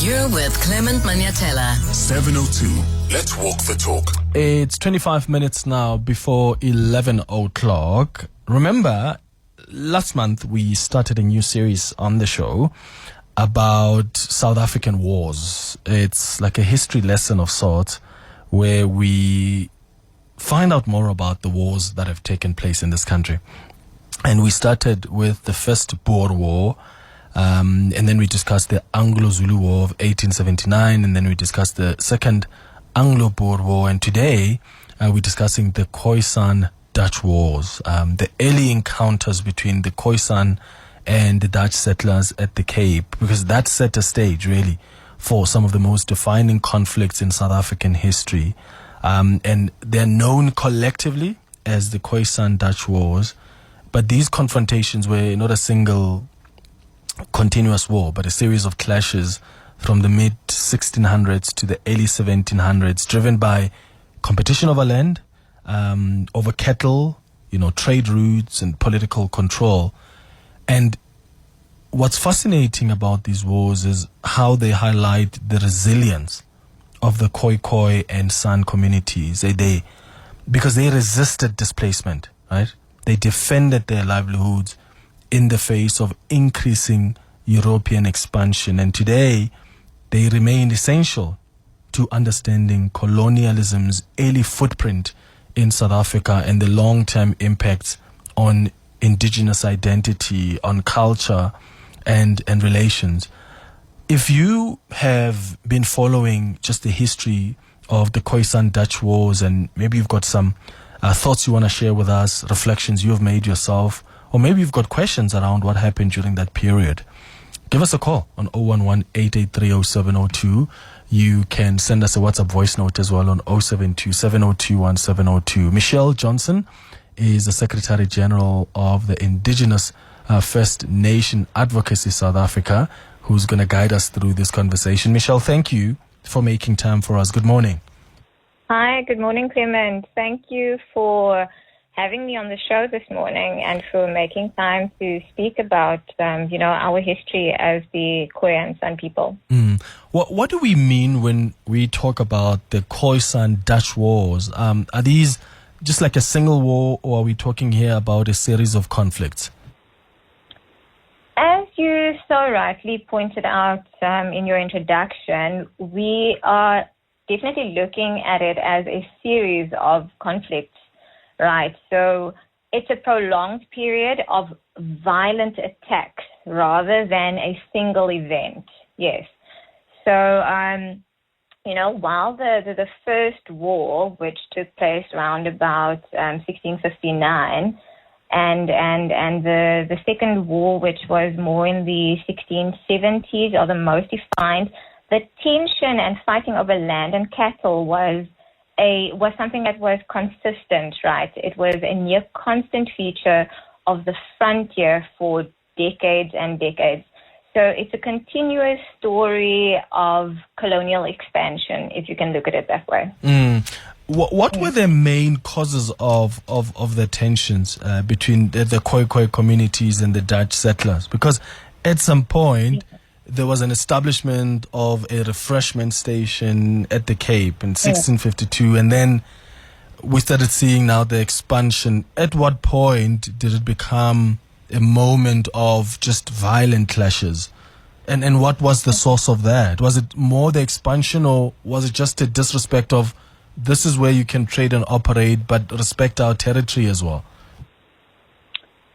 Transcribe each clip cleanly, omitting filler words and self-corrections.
You're with Clement Manyathela. 7:02. Let's walk the talk. It's 25 minutes now before 11 o'clock. Remember, last month we started a new series on the show about South African wars. It's like a history lesson of sorts where we find out more about the wars that have taken place in this country. And we started with the first Boer War, and then we discussed the Anglo-Zulu War of 1879, and then we discussed the second Anglo-Boer War, and today we're discussing the Khoisan-Dutch Wars, the early encounters between the Khoisan and the Dutch settlers at the Cape, because that set a stage really for some of the most defining conflicts in South African history. And they're known collectively as the Khoisan-Dutch Wars, but these confrontations were not a single continuous war, but a series of clashes from the mid-1600s to the early 1700s, driven by competition over land, over cattle, trade routes and political control. And what's fascinating about these wars is how they highlight the resilience of the Khoikhoi and San communities. Because they resisted displacement, right? They defended their livelihoods in the face of increasing European expansion. And today, they remain essential to understanding colonialism's early footprint in South Africa and the long-term impacts on indigenous identity, on culture, and relations. If you have been following just the history of the Khoisan-Dutch Wars, and maybe you've got some thoughts you want to share with us, reflections you have made yourself, or maybe you've got questions around what happened during that period, give us a call on 011-883-0702. You can send us a WhatsApp voice note as well on 072-702-1702. Michelle Johnson is the Secretary General of the Indigenous First Nation Advocacy South Africa, who's going to guide us through this conversation. Michelle, thank you for making time for us. Good morning. Hi, good morning, Clement. Thank you for having me on the show this morning and for making time to speak about, our history as the Khoi and San people. What do we mean when we talk about the Khoisan-Dutch Wars? Are these just like a single war, or are we talking here about a series of conflicts? As you so rightly pointed out in your introduction, we are definitely looking at it as a series of conflicts, right? So it's a prolonged period of violent attacks rather than a single event, yes. So, while the first war, which took place around about 1659, and the second war, which was more in the 1670s, are the most defined, the tension and fighting over land and cattle was something that was consistent, right? It was a near constant feature of the frontier for decades and decades. So it's a continuous story of colonial expansion, if you can look at it that way. What were the main causes of the tensions between the Khoikhoi communities and the Dutch settlers? Because at some point, there was an establishment of a refreshment station at the Cape in 1652, and then we started seeing now the expansion. At what point did it become a moment of just violent clashes? And what was the source of that? Was it more the expansion, or was it just a disrespect of this is where you can trade and operate, but respect our territory as well?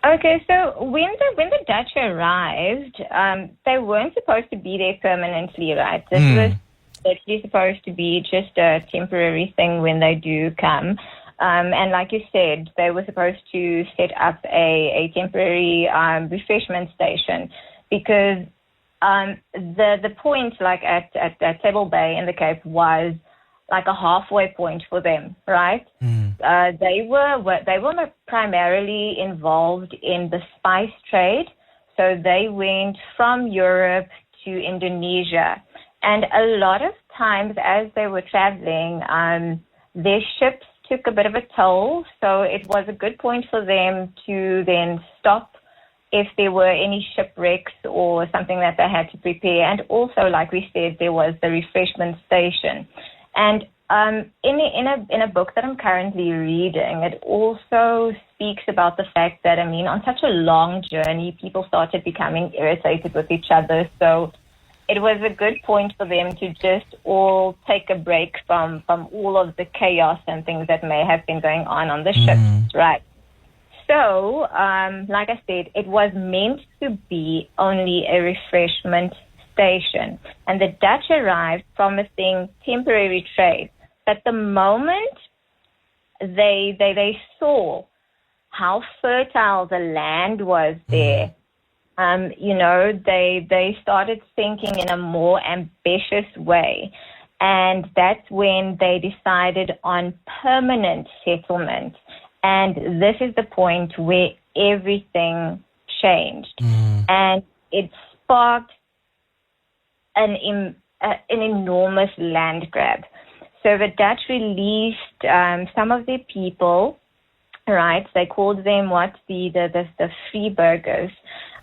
Okay, so when the Dutch arrived, they weren't supposed to be there permanently, right? This was literally supposed to be just a temporary thing when they do come. And like you said, they were supposed to set up a temporary refreshment station, because the point, like at Table Bay in the Cape, was like a halfway point for them, right? They were primarily involved in the spice trade, so they went from Europe to Indonesia, and a lot of times as they were traveling, their ships took a bit of a toll, so it was a good point for them to then stop if there were any shipwrecks or something that they had to prepare. And also, like we said, there was the refreshment station. And in a book that I'm currently reading, it also speaks about the fact that, I mean, on such a long journey, people started becoming irritated with each other. So it was a good point for them to just all take a break from all of the chaos and things that may have been going on the ships, right? So, like I said, it was meant to be only a refreshment station. And the Dutch arrived promising temporary trade. But the moment they saw how fertile the land was there, they started thinking in a more ambitious way. And that's when they decided on permanent settlement. And this is the point where everything changed. And it sparked an enormous land grab. So the Dutch released some of their people, right? They called them the Freeburgers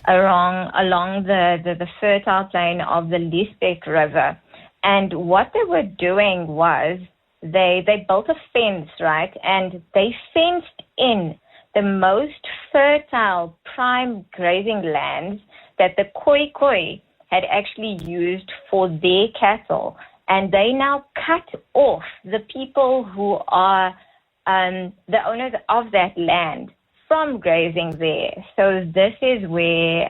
along the fertile plain of the Liesbeek River. And what they were doing was they built a fence, right? And they fenced in the most fertile prime grazing lands that the Khoikhoi had actually used for their cattle. And they now cut off the people who are the owners of that land from grazing there. So this is where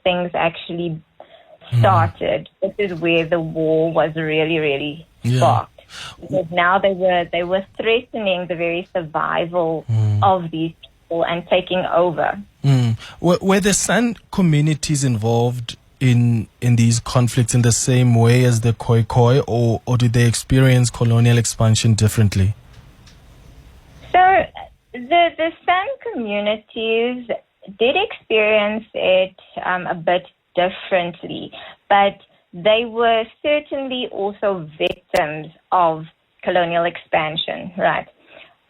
things actually started. This is where the war was really, really sparked. Because now they were threatening the very survival of these people and taking over. Were the San communities involved in these conflicts in the same way as the Khoikhoi, or did they experience colonial expansion differently? So the San communities did experience it a bit differently, but they were certainly also victims of colonial expansion, right?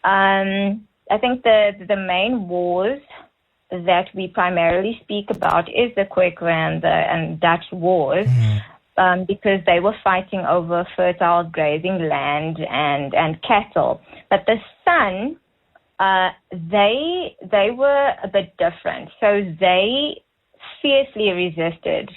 I think the main wars that we primarily speak about is the Khoikhoi and Dutch wars, because they were fighting over fertile grazing land and cattle. But the San, they were a bit different. So they fiercely resisted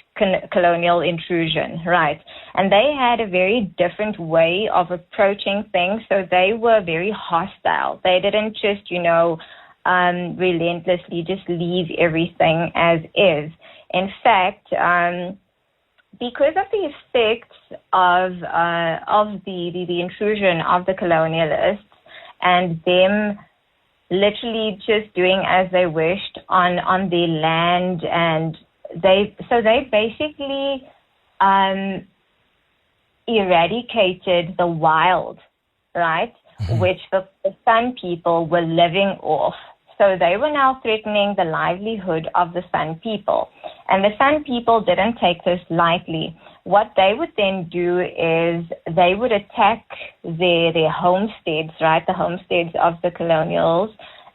colonial intrusion, right? And they had a very different way of approaching things. So they were very hostile. They didn't just, relentlessly just leave everything as is. In fact, because of the effects of the intrusion of the colonialists and them literally just doing as they wished on their land, and they basically eradicated the wild, right, which the San people were living off. So they were now threatening the livelihood of the San people. And the San people didn't take this lightly. What they would then do is they would attack their homesteads, right, the homesteads of the colonials,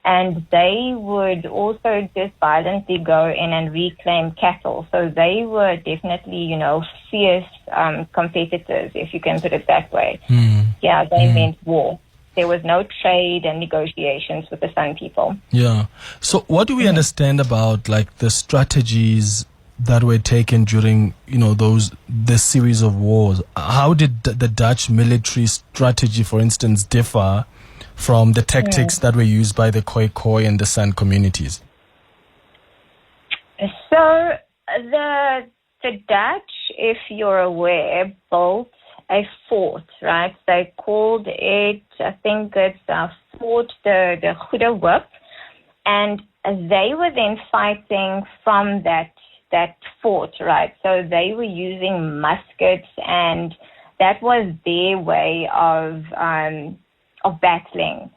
and they would also just violently go in and reclaim cattle. So they were definitely, fierce competitors, if you can put it that way. Yeah, they meant war. There was no trade and negotiations with the San people. Yeah. So what do we understand about the strategies that were taken during, this series of wars? How did the Dutch military strategy, for instance, differ from the tactics that were used by the Khoikhoi and the San communities? So the Dutch, if you're aware, built a fort, right? They called it, I think it's Fort the Goede Whip, and they were then fighting from that fort, right? So they were using muskets, and that was their way of battling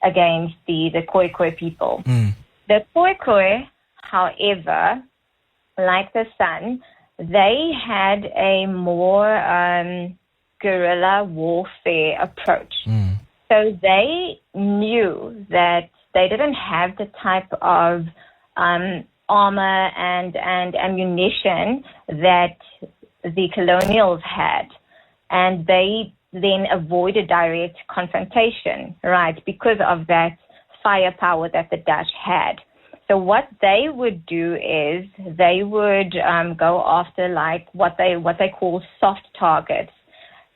against the Khoikhoi people. The Khoikhoi, however, like the San, they had a more guerrilla warfare approach. So they knew that they didn't have the type of armor and ammunition that the colonials had, and they then avoided direct confrontation, right, because of that firepower that the Dutch had. So what they would do is they would go after like what they call soft targets.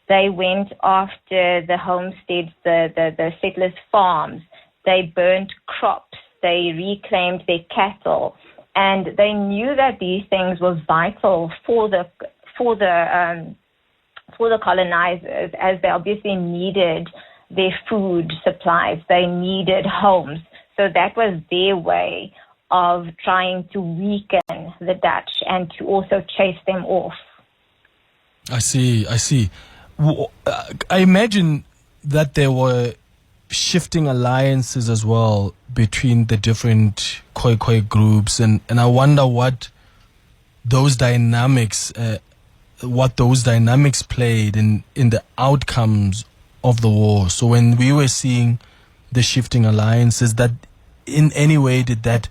They went after the homesteads, the settlers' farms. They burnt crops. They reclaimed their cattle, and they knew that these things were vital for the colonizers, as they obviously needed their food supplies. They needed homes. So that was their way of trying to weaken the Dutch and to also chase them off. I see. I imagine that there were shifting alliances as well between the different Khoikhoi groups, and I wonder what those dynamics played in the outcomes of the war. So when we were seeing the shifting alliances, that in any way did that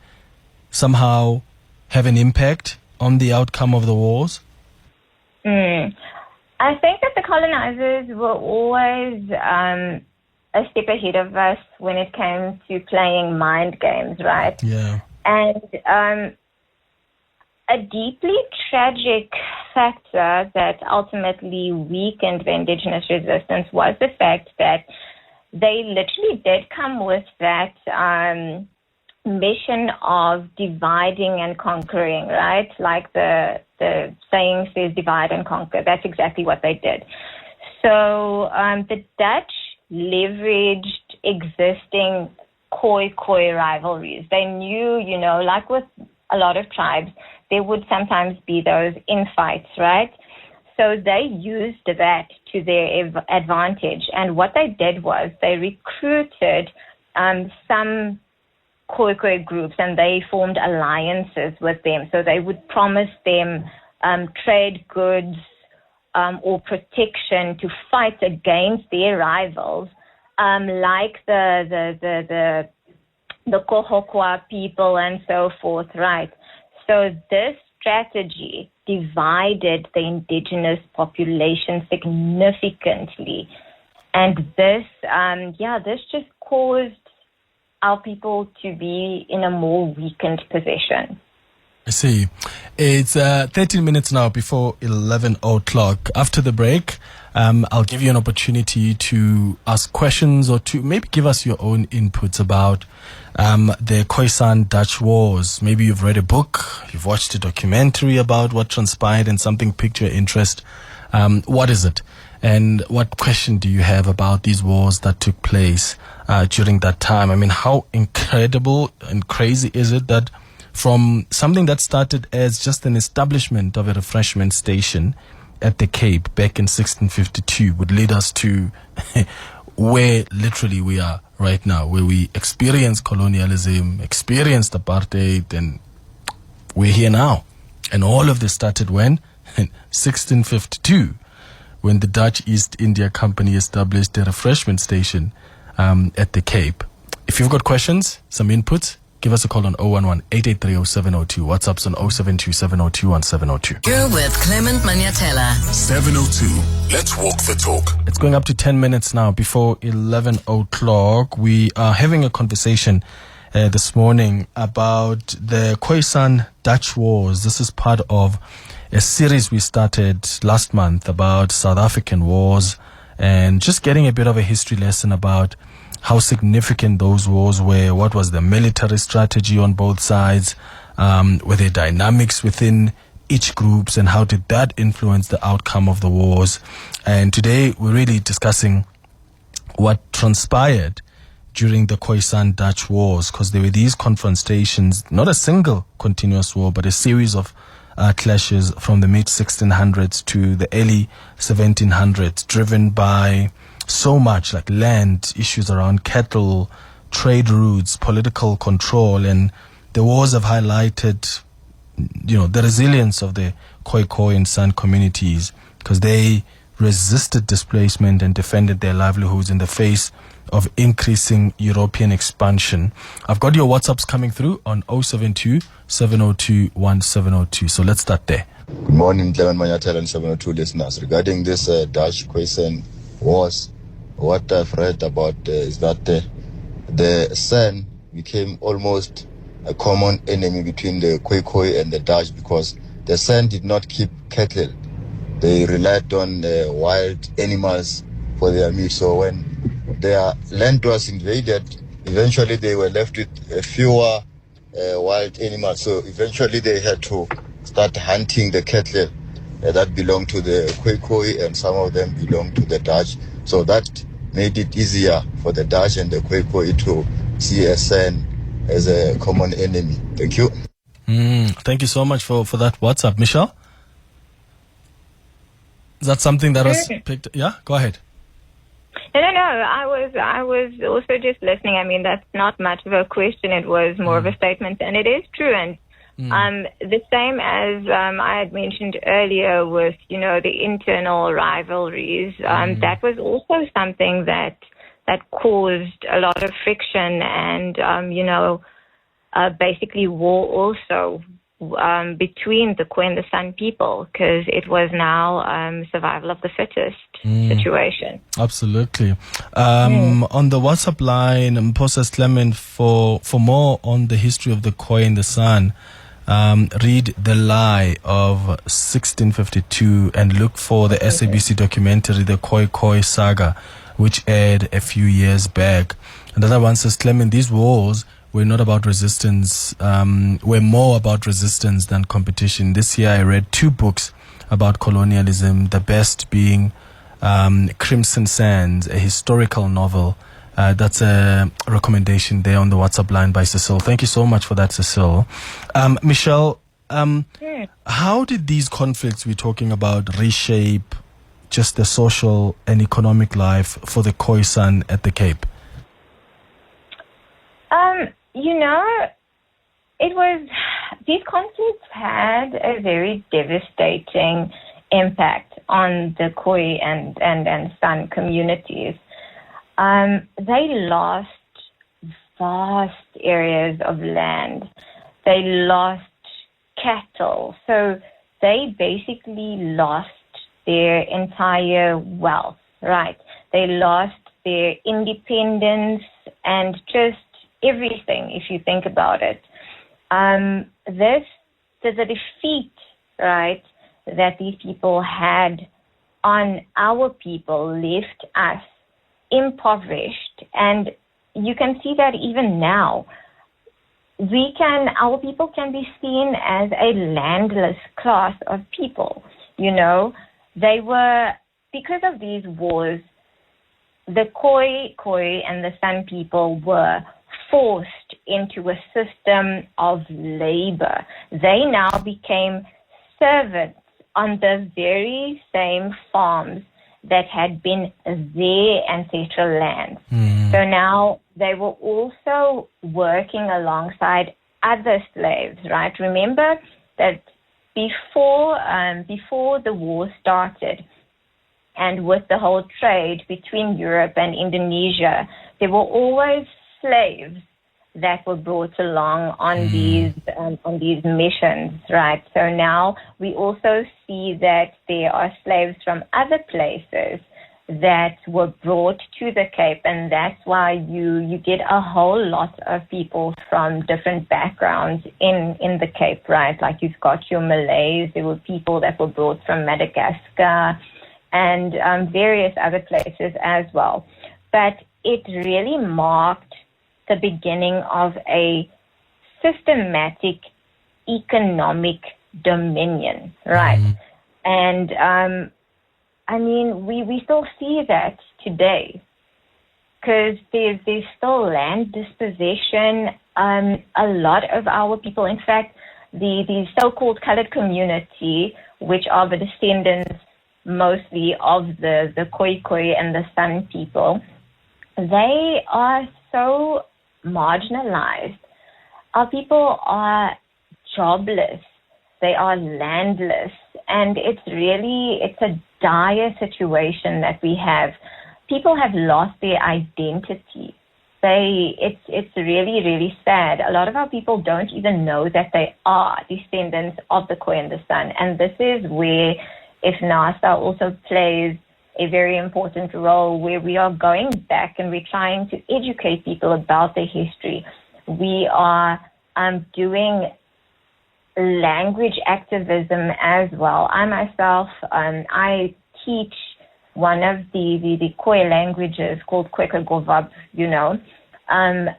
somehow have an impact on the outcome of the wars? I think that the colonizers were always a step ahead of us when it came to playing mind games, right? Yeah. And a deeply tragic factor that ultimately weakened the Indigenous resistance was the fact that they literally did come with that mission of dividing and conquering, right? Like the saying says, divide and conquer. That's exactly what they did. So the Dutch leveraged existing Khoikhoi rivalries. They knew, like with a lot of tribes, there would sometimes be those infights, right? So they used that to their advantage. And what they did was they recruited some Khoikhoi groups, and they formed alliances with them. So they would promise them trade goods or protection to fight against their rivals, like the Khoikhoi people and so forth, right? So this strategy divided the indigenous population significantly. And this just caused our people to be in a more weakened position. I see. It's 13 minutes now before 11 o'clock. After the break, I'll give you an opportunity to ask questions or to maybe give us your own inputs about the Khoisan-Dutch wars. Maybe you've read a book, you've watched a documentary about what transpired and something piqued your interest. What is it? And what question do you have about these wars that took place during that time? I mean, how incredible and crazy is it that from something that started as just an establishment of a refreshment station at the Cape back in 1652 would lead us to where literally we are right now, where we experienced colonialism, experienced apartheid, and we're here now. And all of this started when? In 1652, when the Dutch East India Company established a refreshment station at the Cape. If you've got questions, some inputs, give us a call on 011-883-0702. WhatsApp's on 072-702-1702. You're with Clement Manyathela. 702. Let's walk the talk. It's going up to 10 minutes now before 11 o'clock. We are having a conversation this morning about the Khoisan-Dutch wars. This is part of a series we started last month about South African wars, and just getting a bit of a history lesson about how significant those wars were, what was the military strategy on both sides, were there dynamics within each groups, and how did that influence the outcome of the wars. And today we're really discussing what transpired during the Khoisan-Dutch wars, because there were these confrontations, not a single continuous war, but a series of clashes from the mid-1600s to the early 1700s, driven by so much like land, issues around cattle, trade routes, political control. And the wars have highlighted, the resilience of the Khoikhoi and San communities, because they resisted displacement and defended their livelihoods in the face of increasing European expansion. I've got your WhatsApps coming through on 072 702 1702. So let's start there. Good morning, Clement Manyathela and 702 listeners. Regarding this Dutch Khoisan wars, what I've read about is that the San became almost a common enemy between the Khoikhoi and the Dutch, because the San did not keep cattle. They relied on wild animals for their meat. So when their land was invaded, eventually they were left with fewer wild animals. So eventually they had to start hunting the cattle that belonged to the Khoikhoi, and some of them belonged to the Dutch. So that made it easier for the Dutch and the Khoikhoi to see a San as a common enemy. Thank you. Thank you so much for that WhatsApp. Michelle? Is that something that was picked? Yeah, go ahead. No. I was also just listening. I mean, that's not much of a question. It was more of a statement, and it is true. And the same as I had mentioned earlier with, the internal rivalries, that was also something that caused a lot of friction and, basically war also between the Khoi and the San people, because it was now survival of the fittest situation. Absolutely. On the WhatsApp line, Mposa's Clement, for more on the history of the Khoi and the San, read The Lie of 1652 and look for the SABC documentary, The Khoikhoi Saga, which aired a few years back. Another one says, Clement, these wars were not about resistance, were more about resistance than competition. This year I read 2 books about colonialism, the best being Crimson Sands, a historical novel. That's a recommendation there on the WhatsApp line by Cecile. Thank you so much for that, Cecile. Michelle, how did these conflicts we're talking about reshape just the social and economic life for the Khoisan at the Cape? These conflicts had a very devastating impact on the Khoi and San communities. They lost vast areas of land. They lost cattle. So they basically lost their entire wealth, right? They lost their independence and just everything, if you think about it. The defeat, right, that these people had on our people left us impoverished, and you can see that even now. Our people can be seen as a landless class of people. They were, because of these wars, the Khoi and the San people were forced into a system of labor. They now became servants on the very same farms that had been their ancestral lands. So now they were also working alongside other slaves, right? Remember that before the war started, and with the whole trade between Europe and Indonesia, there were always slaves that were brought along on these missions, right? So now we also see that there are slaves from other places that were brought to the Cape, and that's why you get a whole lot of people from different backgrounds in the Cape, right? Like you've got your Malays, there were people that were brought from Madagascar and various other places as well. But it really marked the beginning of a systematic economic dominion, right? And we still see that today, because there's still land dispossession. A lot of our people, in fact, the so-called colored community, which are the descendants mostly of the Khoikhoi and the San people, they are so marginalized. Our people are jobless. They are landless. And it's a dire situation that we have. people have lost their identity. It's really, really sad. A lot of our people don't even know that they are descendants of the Khoi and the San. And this is where IFNASA also plays a very important role, where we are going back and we're trying to educate people about their history. We are doing language activism as well. I myself, I teach one of the Khoi languages called Khoikhoi,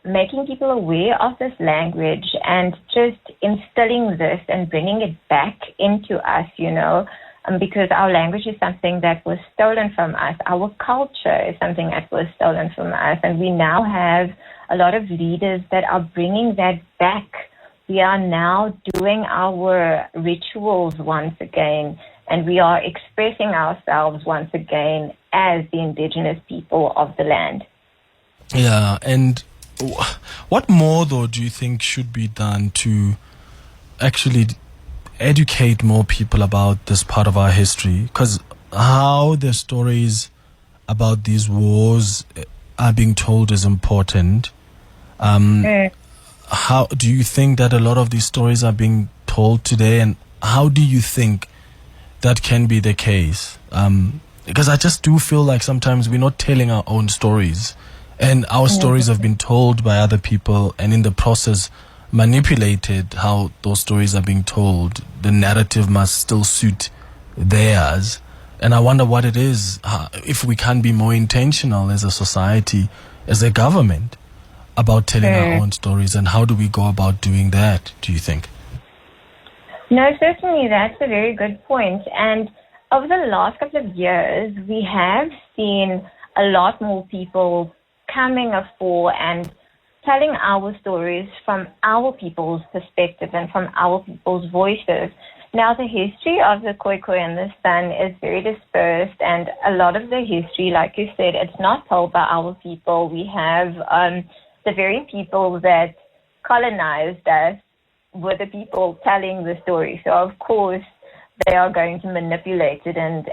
making people aware of this language and just instilling this and bringing it back into us, because our language is something that was stolen from us. Our culture is something that was stolen from us. And we now have a lot of leaders that are bringing that back. We are now doing our rituals once again, and we are expressing ourselves once again as the indigenous people of the land. Yeah, and what more, though, do you think should be done to actually educate more people about this part of our history? Because how the stories about these wars are being told is important. How do you think that a lot of these stories are being told today, and how do you think that can be the case? Because I just do feel like sometimes we're not telling our own stories, and our stories have been told by other people, and in the process manipulated how those stories are being told. The narrative must still suit theirs, and I wonder what it is, if we can be more intentional as a society, as a government, about telling our own stories, and how do we go about doing that, do you think? No, certainly that's a very good point. And over the last couple of years, we have seen a lot more people coming afore and telling our stories from our people's perspective and from our people's voices. Now, the history of the Khoikhoi and the San is very dispersed, and a lot of the history, like you said, it's not told by our people. We have the very people that colonized us were the people telling the story. So, of course, they are going to manipulate it and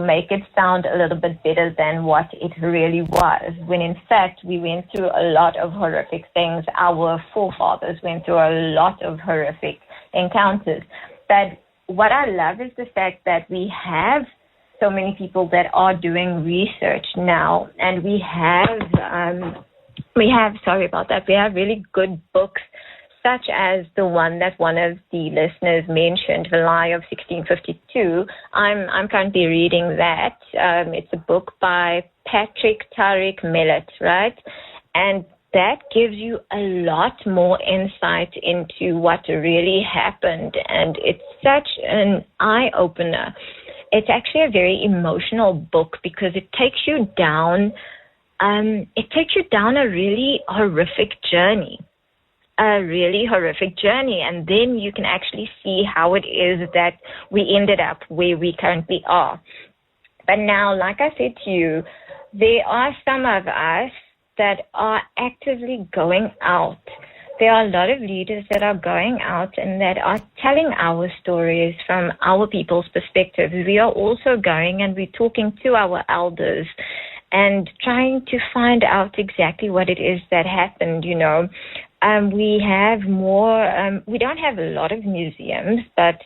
make it sound a little bit better than what it really was, when in fact we went through a lot of horrific things. Our forefathers went through a lot of horrific encounters. But what I love is the fact that we have so many people that are doing research now, and we have really good books, such as the one that one of the listeners mentioned, The Lie of 1652. I'm currently reading that. It's a book by Patrick Tariq Millet, right? And that gives you a lot more insight into what really happened, and it's such an eye-opener. It's actually a very emotional book because it takes you down a really horrific journey. And then you can actually see how it is that we ended up where we currently are. But now, like I said to you, there are some of us that are actively going out. There are a lot of leaders that are going out and that are telling our stories from our people's perspective. We are also going and we're talking to our elders and trying to find out exactly what it is that happened, We have more, we don't have a lot of museums, but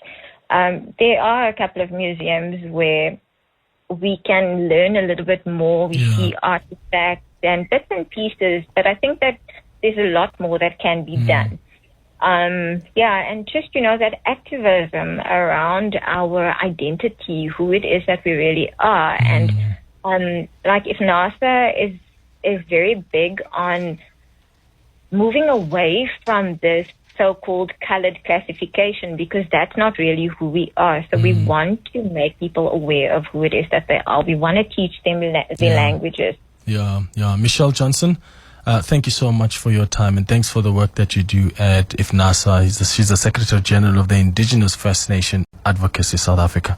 there are a couple of museums where we can learn a little bit more. We see artifacts and bits and pieces, but I think that there's a lot more that can be done. And just, that activism around our identity, who it is that we really are. And like IFNASA is very big on moving away from this so-called colored classification, because that's not really who we are. So we want to make people aware of who it is that they are. We want to teach them their languages. Yeah. Michelle Johnson, thank you so much for your time, and thanks for the work that you do at IFNASA. She's the Secretary General of the Indigenous First Nation Advocacy South Africa.